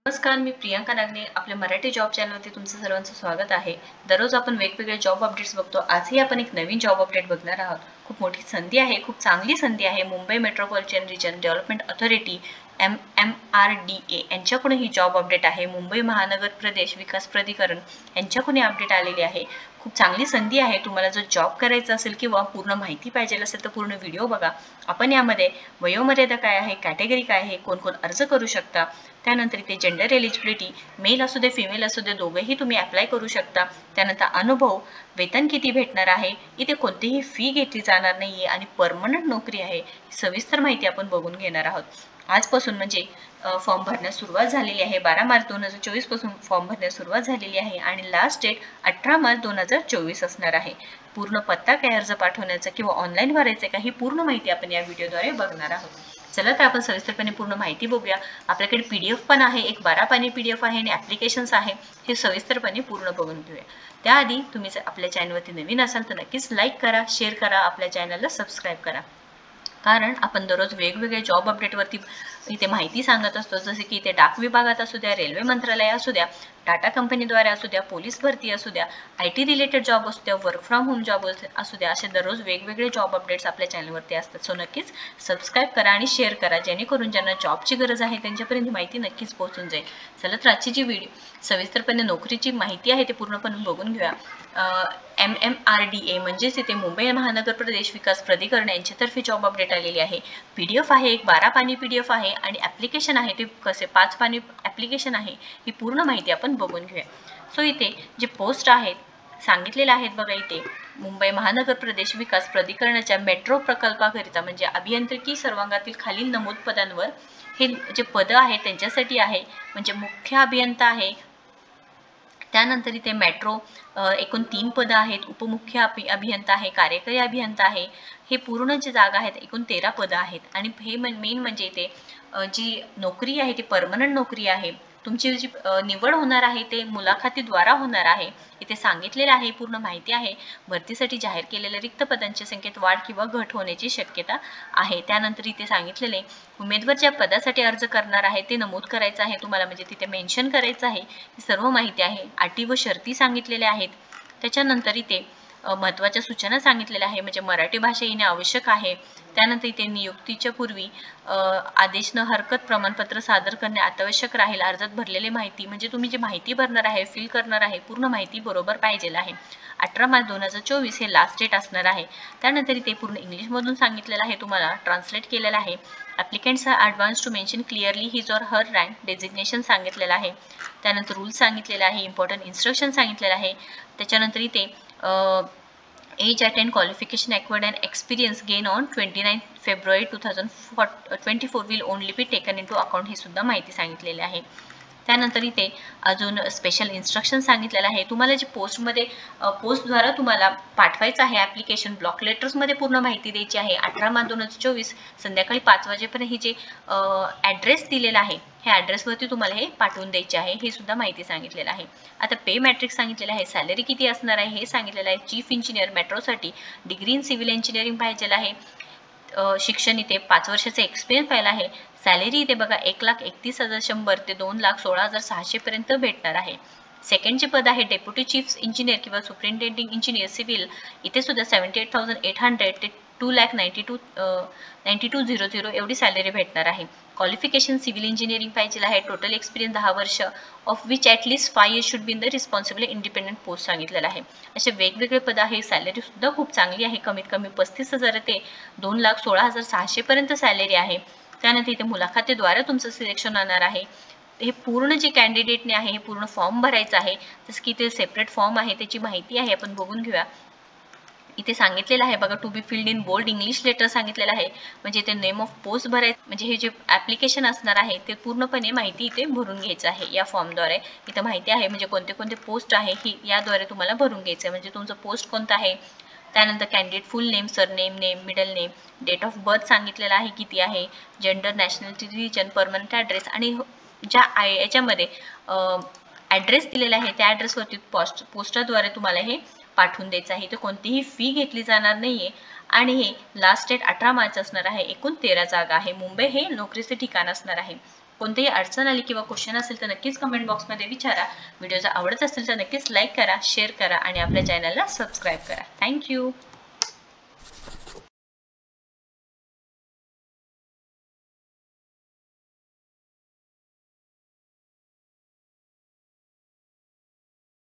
नमस्कार, मी प्रियांका नागने. आपल्या मराठी जॉब चॅनलवरती तुमचं सर्वांचं स्वागत आहे. दररोज आपण वेगवेगळे जॉब अपडेट्स बघतो. आजही आपण एक नवीन जॉब अपडेट बघणार आहोत. खूप मोठी संधी आहे, खूप चांगली संधी आहे. Mumbai metropolitan region development authority MMRDA यांच्याकडून ही जॉब अपडेट आहे. मुंबई महानगर प्रदेश विकास प्राधिकरण यांच्याकडून अपडेट आलेली आहे. खूप चांगली संधी आहे. तुम्हाला जर जॉब करायचा असेल किंवा पूर्ण माहिती पाहिजे असेल तर पूर्ण व्हिडिओ बघा. आपण यामध्ये वयोमर्यादा काय आहे, कॅटेगरी काय आहे, कोण कोण अर्ज करू शकता, त्यानंतर इथे जेंडर एलिजिबिलिटी, मेल असू दे फिमेल असू दे दोघेही तुम्ही अप्लाय करू शकता. त्यानंतर अनुभव, वेतन किती भेटणार आहे, इथे कोणतीही फी घेतली जाणार नाही आहे आणि परमनंट नोकरी आहे. सविस्तर माहिती आपण बघून घेणार आहोत. आजपासून म्हणजे फॉर्म भरण्यास सुरुवात झालेली आहे. 12 मार्च 2024 पासून फॉर्म भरण्यास सुरुवात झालेली आहे आणि लास्ट डेट 18 मार्च 2024 असणार आहे. पूर्ण पत्ता काय अर्ज पाठवण्याचा किंवा ऑनलाईन भरायचं का ही पूर्ण माहिती आपण या व्हिडिओद्वारे बघणार आहोत. चला तर आपण सविस्तरपणे पूर्ण माहिती बघूया. आपल्याकडे PDF पण आहे, एक 12 पानी PDF आहे आणि ॲप्लिकेशन्स आहे. हे सविस्तरपणे पूर्ण बघून घेऊया. त्याआधी तुम्ही जर आपल्या चॅनलवरती नवीन असाल तर नक्कीच लाईक करा, शेअर करा, आपल्या चॅनलला सबस्क्राईब करा. कारण आपण दररोज वेगवेगळे जॉब अपडेटवरती इथे माहिती सांगत असतो. जसे की इथे डाक विभागात असू द्या, रेल्वे मंत्रालय असू द्या, टाटा कंपनीद्वारे असू द्या, पोलीस भरती असू द्या, IT रिलेटेड जॉब असू द्या, वर्क फ्रॉम होम जॉब असू द्या, असे दररोज वेगवेगळे जॉब अपडेट्स आपल्या चॅनलवरती असतात. सो नक्कीच सबस्क्राईब करा आणि शेअर करा, जेणेकरून ज्यांना जॉबची गरज आहे त्यांच्यापर्यंत माहिती नक्कीच पोहोचून जाईल. चला तर आजची जी सविस्तरपणे नोकरीची माहिती आहे ते पूर्णपणे बघून घेऊया. MMRDA म्हणजेच इथे मुंबई महानगर प्रदेश विकास प्राधिकरण यांच्यातर्फे जॉब अपडेट आलेली आहे. PDF आहे, एक 12 पानी PDF आहे आणि ॲप्लिकेशन आहे ते कसे 5 पानी ॲप्लिकेशन आहे. ही पूर्ण माहिती आपण बघून घेऊया. सो इथे जे पोस्ट आहेत सांगितलेले आहेत बघा. इथे मुंबई महानगर प्रदेश विकास प्राधिकरणाच्या मेट्रो प्रकल्पाकरिता म्हणजे अभियांत्रिकी सर्वांगातील खालील नमूद पदांवर हे जे पदं आहेत त्यांच्यासाठी आहे. म्हणजे मुख्य अभियंता आहे, त्यानंतर इथे मेट्रो एकूण 3 पदं आहेत. उपमुख्य अभियंता आहे, कार्यकारी अभियंता आहे. हे पूर्ण जे जागा आहेत एकूण 13 पदं आहेत आणि हे मेन म्हणजे इथे जी नोकरी आहे ती परमनंट नोकरी आहे. तुमची जी निवड होणार आहे ते मुलाखतीद्वारा होणार आहे. इथे सांगितलेलं आहे, पूर्ण माहिती आहे. भरतीसाठी जाहीर केलेल्या रिक्त पदांच्या संख्येत वाढ किंवा घट होण्याची शक्यता आहे. त्यानंतर इथे सांगितलेले उमेदवार ज्या पदासाठी अर्ज करणार आहे ते नमूद करायचं आहे तुम्हाला, म्हणजे तिथे मेन्शन करायचं आहे. ही सर्व माहिती आहे. अटी व शर्ती सांगितलेल्या आहेत. त्याच्यानंतर इथे महत्त्वाच्या सूचना सांगितलेल्या आहे, म्हणजे मराठी भाषा येणे आवश्यक आहे. त्यानंतर इथे नियुक्तीच्या पूर्वी आदेश न हरकत प्रमाणपत्र सादर करणे अत्यावश्यक राहील. अर्जात भरलेली माहिती म्हणजे तुम्ही जी माहिती भरणार आहे, फिल करणार आहे, पूर्ण माहिती बरोबर पाहिजे आहे. 18 मार्च 2024 हे लास्ट डेट असणार आहे. त्यानंतर इथे पूर्ण इंग्लिशमधून सांगितलेलं आहे, तुम्हाला ट्रान्सलेट केलेलं आहे. Applicants are advance to mention clearly his or her rank designation सांगितलेलं आहे. त्यानंतर रूल्स सांगितलेला आहे, इम्पॉर्टंट इन्स्ट्रक्शन सांगितलेलं आहे. त्याच्यानंतर इथे age, attend, qualification acquired and experience gain on 29 February 2024 will only be taken into account ही सुद्धा माहिती सांगितलेली आहे. त्यानंतर इथे अजून स्पेशल इन्स्ट्रक्शन सांगितलेलं आहे. तुम्हाला जे पोस्टद्वारा तुम्हाला पाठवायचं आहे ॲप्लिकेशन, ब्लॉक लेटर्समध्ये पूर्ण माहिती द्यायची आहे. 18 मार्च 2024 संध्याकाळी 5 वाजेपर्यंत ही जे ॲड्रेस दिलेला आहे ह्या ॲड्रेसवरती तुम्हाला हे पाठवून द्यायचे आहे. हे सुद्धा माहिती सांगितलेलं आहे. आता पे मॅट्रिक्स सांगितलेलं आहे, सॅलरी किती असणार आहे हे सांगितलेलं आहे. Chief engineer मेट्रोसाठी degree in civil engineering पाहिजे आहे. शिक्षण इथे 5 वर्षाचा एक्सपिरियन्स पाहिला आहे. सॅलरी इथे बघा 1,31,100 ते 2,16,600 पर्यंत भेटणार आहे. सेकंड जे पद आहे डेप्युटी चीफ इंजिनियर किंवा सुपरिटेंडिंग इंजिनियर सिव्हिल, इथे सुद्धा 78,800 ते 2,92,000 एवढी सॅलरी भेटणार आहे. क्वालिफिकेशन सिव्हिल इंजिनिअरिंग पाहिजे आहे. टोटल एक्सपिरियन्स 10 वर्ष of which at least 5 years should be in the responsible independent post सांगितलेलं आहे. असे वेगवेगळे पद आहे. सॅलरी सुद्धा खूप चांगली आहे. कमीत कमी 35,000 ते 2,16,600 पर्यंत सॅलरी आहे. त्यानंतर इथे मुलाखतीद्वारे तुमचं सिलेक्शन होणार आहे. हे पूर्ण जे कॅन्डिडेटने आहे हे पूर्ण फॉर्म भरायचं आहे. जसं की इथे सेपरेट फॉर्म आहे, त्याची माहिती आहे, आपण बघून घेऊया. इथे सांगितलेलं आहे बघा, to be filled in bold English letter सांगितलेलं आहे. म्हणजे इथे नेम ऑफ पोस्ट भरायचं, म्हणजे हे जे ॲप्लिकेशन असणार आहे ते पूर्णपणे माहिती इथे भरून घ्यायचं आहे या फॉर्मद्वारे. इथं माहिती आहे म्हणजे कोणते कोणते पोस्ट आहे ही याद्वारे तुम्हाला भरून घ्यायचं आहे. म्हणजे तुमचं पोस्ट कोणतं आहे, त्यानंतर candidate full name, surname, name, middle name, date of birth सांगितलेलं आहे किती आहे, gender, nationality, region, permanent address आणि ज्या याच्यामध्ये ॲड्रेस दिलेला आहे त्या ॲड्रेसवरती पोस्टाद्वारे तुम्हाला हे पाठवून द्यायचं आहे. तर कोणतीही फी घेतली जाणार नाही आहे आणि हे लास्ट डेट 18 मार्च असणार आहे. एकूण 13 जागा आहे. मुंबई हे नोकरीचे ठिकाण असणार आहे. कोणतीही अडचण आली किंवा क्वेश्चन असेल तर नक्कीच कमेंट बॉक्समध्ये विचारा. व्हिडिओ जर आवडत असेल तर नक्कीच लाईक करा, शेअर करा आणि आपल्या चॅनलला सबस्क्राईब करा. थँक्यू.